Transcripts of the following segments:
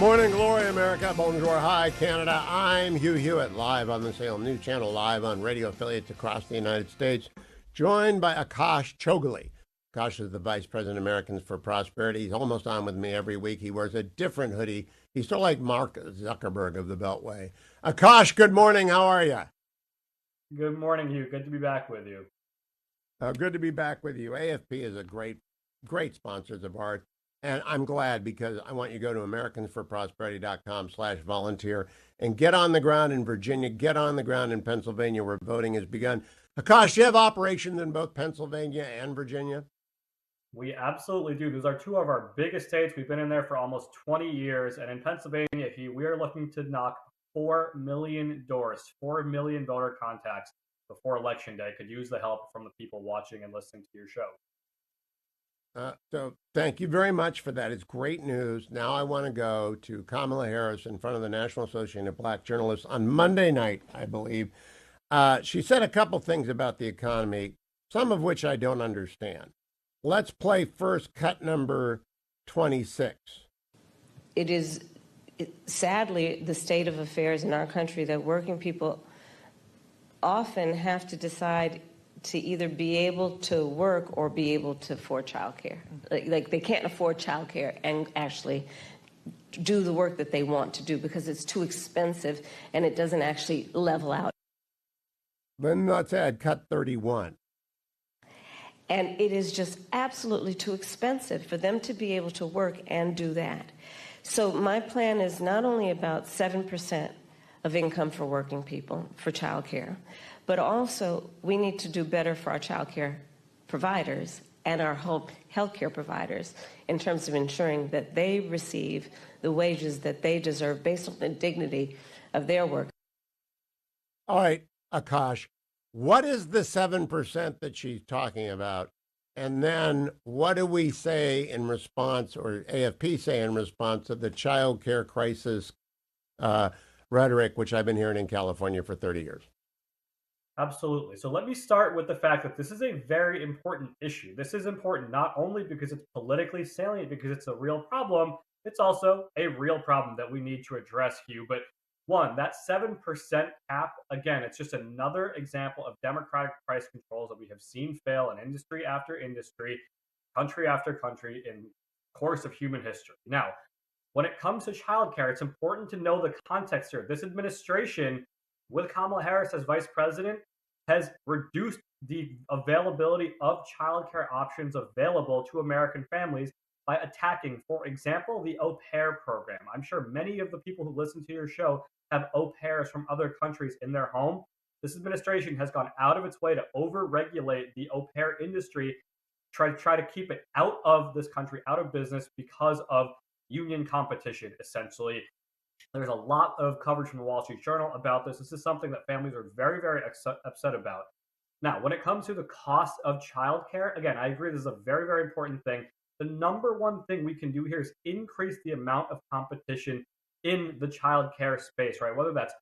Morning glory, America. Bonjour, hi, Canada. I'm Hugh Hewitt, live on the Salem News Channel, live on radio affiliates across the United States, joined by Akash Chougule. Akash is the Vice President of Americans for Prosperity. He's almost on with me every week. He wears a different hoodie. He's sort of like Mark Zuckerberg of the Beltway. Akash, good morning. How are you? Good morning, Hugh. Good to be back with you. Good to be back with you. AFP is a great sponsors of ours. And I'm glad because I want you to go to americansforprosperity.com/volunteer and get on the ground in Virginia, get on the ground in Pennsylvania where voting has begun. Akash, you have operations in both Pennsylvania and Virginia? We absolutely do. Those are two of our biggest states. We've been in there for almost 20 years. And in Pennsylvania, we are looking to knock 4 million doors, 4 million voter contacts before Election Day. Could use the help from the people watching and listening to your show. So thank you very much for that. It's great news. Now I want to go to Kamala Harris in front of the National Association of Black Journalists on Monday night, I believe. She said a couple things about the economy, some of which I don't understand. Let's play first cut number 26. It is sadly the state of affairs in our country that working people often have to decide to either be able to work or be able to afford childcare. Like they can't afford childcare and actually do the work that they want to do because it's too expensive and it doesn't actually level out. Then let's add cut 31. And it is just absolutely too expensive for them to be able to work and do that. So my plan is not only about 7% of income for working people for childcare, but also we need to do better for our childcare providers and our healthcare providers in terms of ensuring that they receive the wages that they deserve based on the dignity of their work. All right, Akash, what is the 7% that she's talking about? And then what do we say in response, or AFP say in response to the child care crisis rhetoric, which I've been hearing in California for 30 years? Absolutely. So let me start with the fact that this is a very important issue. This is important not only because it's politically salient, because it's a real problem, it's also a real problem that we need to address, Hugh. But one, that 7% cap, again, it's just another example of democratic price controls that we have seen fail in industry after industry, country after country in the course of human history. Now, when it comes to childcare, it's important to know the context here. This administration, with Kamala Harris as vice president, has reduced the availability of childcare options available to American families by attacking, for example, the au pair program. I'm sure many of the people who listen to your show have au pairs from other countries in their home. This administration has gone out of its way to over-regulate the au pair industry, try to keep it out of this country, out of business because of union competition, essentially. There's a lot of coverage from the Wall Street Journal about this. This is something that families are very, very upset about. Now, when it comes to the cost of childcare, again, I agree this is a very, very important thing. The number one thing we can do here is increase the amount of competition in the childcare space, right? Whether that's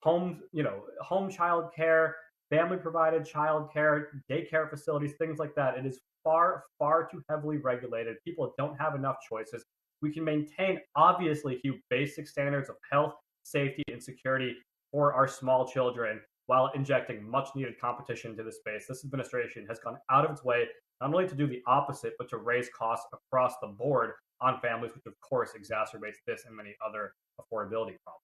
home childcare, family provided childcare, daycare facilities, things like that. It is far, far too heavily regulated. People don't have enough choices. We can maintain, obviously, Hugh, basic standards of health, safety, and security for our small children while injecting much needed competition into the space. This administration has gone out of its way not only to do the opposite, but to raise costs across the board on families, which of course exacerbates this and many other affordability problems.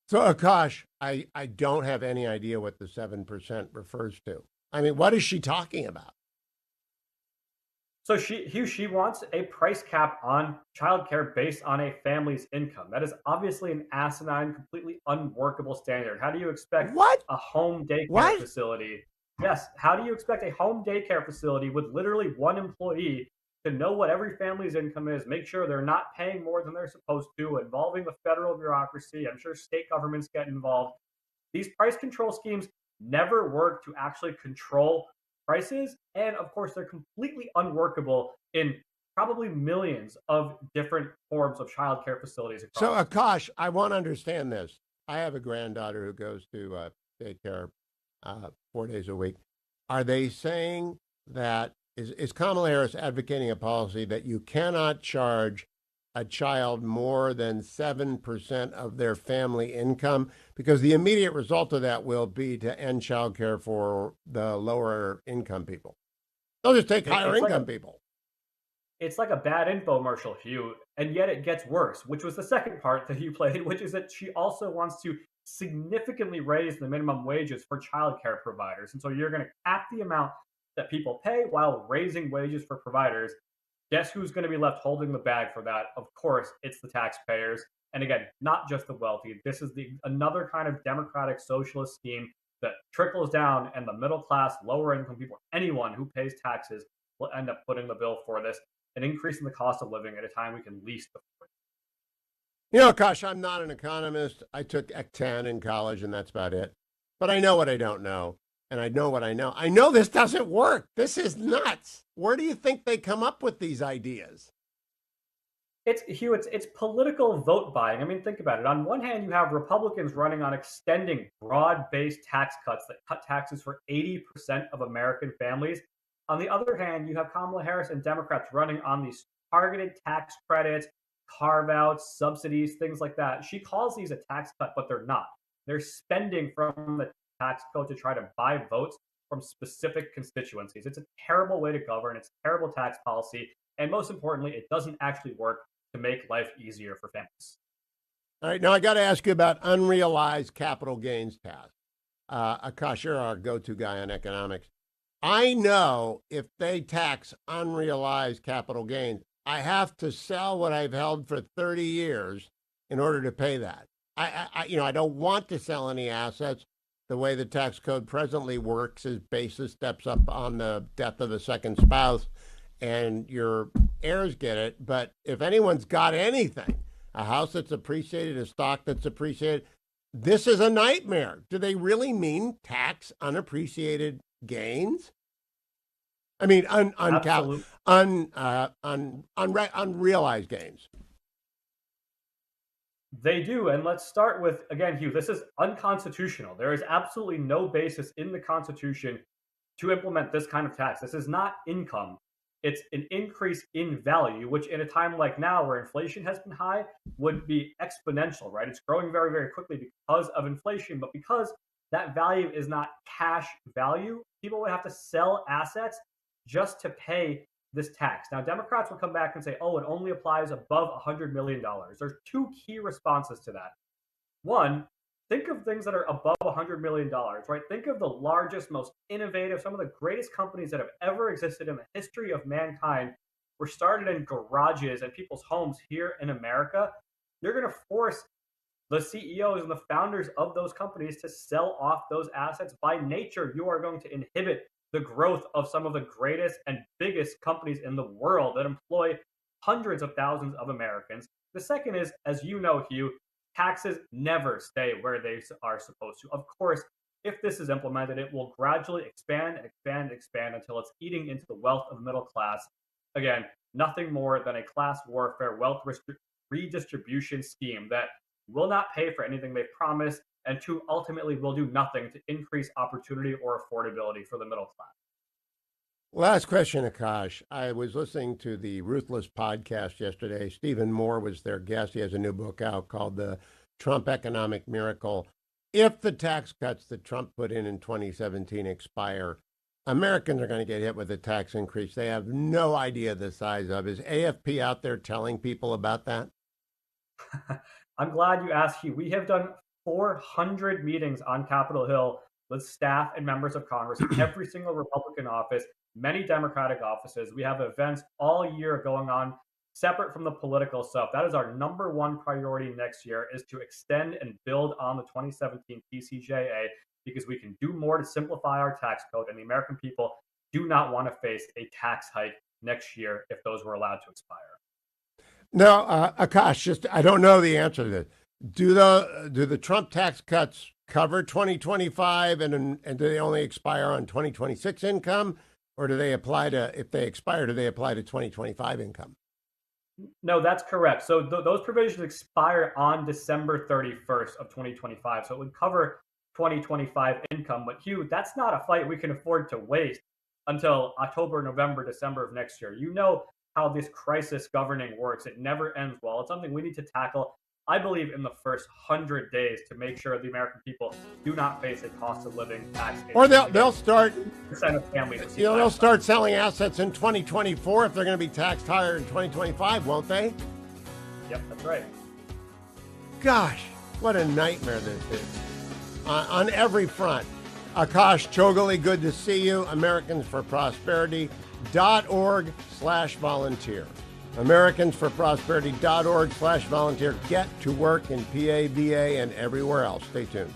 So, Akash, I don't have any idea what the 7% refers to. I mean, what is she talking about? So she wants a price cap on childcare based on a family's income. That is obviously an asinine, completely unworkable standard. How do you expect a home daycare facility? Yes, how do you expect a home daycare facility with literally one employee to know what every family's income is, make sure they're not paying more than they're supposed to, involving the federal bureaucracy? I'm sure state governments get involved. These price control schemes never work to actually control prices, and of course they're completely unworkable in probably millions of different forms of childcare facilities. So, Akash, I want to understand this. I have a granddaughter who goes to daycare 4 days a week. Are they saying that is Kamala Harris advocating a policy that you cannot charge a child more than 7% of their family income? Because the immediate result of that will be to end childcare for the lower income people. They'll just take higher income people. It's like a bad infomercial, Hugh, and yet it gets worse, which was the second part that you played, which is that she also wants to significantly raise the minimum wages for childcare providers. And so you're going to cap the amount that people pay while raising wages for providers. Guess who's going to be left holding the bag for that? Of course, it's the taxpayers. And again, not just the wealthy. This is another kind of democratic socialist scheme that trickles down, and the middle class, lower income people, anyone who pays taxes will end up footing the bill for this and increasing the cost of living at a time we can least afford. You know, Akash, I'm not an economist. I took Ec 10 in college, and that's about it. But I know what I don't know, and I know what I know. I know this doesn't work. This is nuts. Where do you think they come up with these ideas? It's political vote buying. I mean, think about it. On one hand, you have Republicans running on extending broad-based tax cuts that cut taxes for 80% of American families. On the other hand, you have Kamala Harris and Democrats running on these targeted tax credits, carve-outs, subsidies, things like that. She calls these a tax cut, but they're not. They're spending from the tax code to try to buy votes from specific constituencies. It's a terrible way to govern. It's terrible tax policy. And most importantly, it doesn't actually work to make life easier for families. All right, now I got to ask you about unrealized capital gains tax. Akash, you're our go-to guy on economics. I know if they tax unrealized capital gains, I have to sell what I've held for 30 years in order to pay that. I don't want to sell any assets. The way the tax code presently works is basis steps up on the death of the second spouse, and your heirs get it. But if anyone's got anything, a house that's appreciated, a stock that's appreciated, this is a nightmare. Do they really mean tax unappreciated gains? I mean, unrealized gains. They do. And let's start with, again, Hugh, this is unconstitutional. There is absolutely no basis in the Constitution to implement this kind of tax. This is not income. It's an increase in value, which in a time like now where inflation has been high would be exponential, right? It's growing very, very quickly because of inflation, but because that value is not cash value, people would have to sell assets just to pay this tax. Now, Democrats will come back and say, oh, it only applies above $100 million. There's two key responses to that. One, think of things that are above $100 million, right? Think of the largest, most innovative, some of the greatest companies that have ever existed in the history of mankind were started in garages and people's homes here in America. You're going to force the CEOs and the founders of those companies to sell off those assets. By nature, you are going to inhibit the growth of some of the greatest and biggest companies in the world that employ hundreds of thousands of Americans. The second is, as you know, Hugh, taxes never stay where they are supposed to. Of course, if this is implemented, it will gradually expand until it's eating into the wealth of the middle class. Again, nothing more than a class warfare wealth redistribution scheme that will not pay for anything they promise, and two, ultimately will do nothing to increase opportunity or affordability for the middle class. Last question, Akash. I was listening to the Ruthless podcast yesterday. Stephen Moore was their guest. He has a new book out called The Trump Economic Miracle. If the tax cuts that Trump put in 2017 expire, Americans are going to get hit with a tax increase they have no idea the size of. Is AFP out there telling people about that? I'm glad you asked, Hugh. We have done 400 meetings on Capitol Hill with staff and members of Congress, every single Republican office, many Democratic offices. We have events all year going on separate from the political stuff. That is our number one priority next year, is to extend and build on the 2017 TCJA, because we can do more to simplify our tax code, and the American people do not want to face a tax hike next year if those were allowed to expire. Now, Akash, I don't know the answer to this. Do the Trump tax cuts cover 2025, and do they only expire on 2026 income, or do they apply to, if they expire, do they apply to 2025 income? No, that's correct. So those provisions expire on December 31st of 2025. So it would cover 2025 income. But Hugh, that's not a fight we can afford to waste until October, November, December of next year. You know, how this crisis governing works. It never ends well. It's something we need to tackle, I believe, in the first 100 days to make sure the American people do not face a cost of living tax. Or they'll start of families. they'll start selling assets in 2024 if they're going to be taxed higher in 2025, won't they? Yep, that's right. Gosh, what a nightmare this is on every front. Akash Chougule, good to see you. AmericansForProsperity.org/volunteer. AmericansForProsperity.org/volunteer. Get to work in PA, VA, and everywhere else. Stay tuned.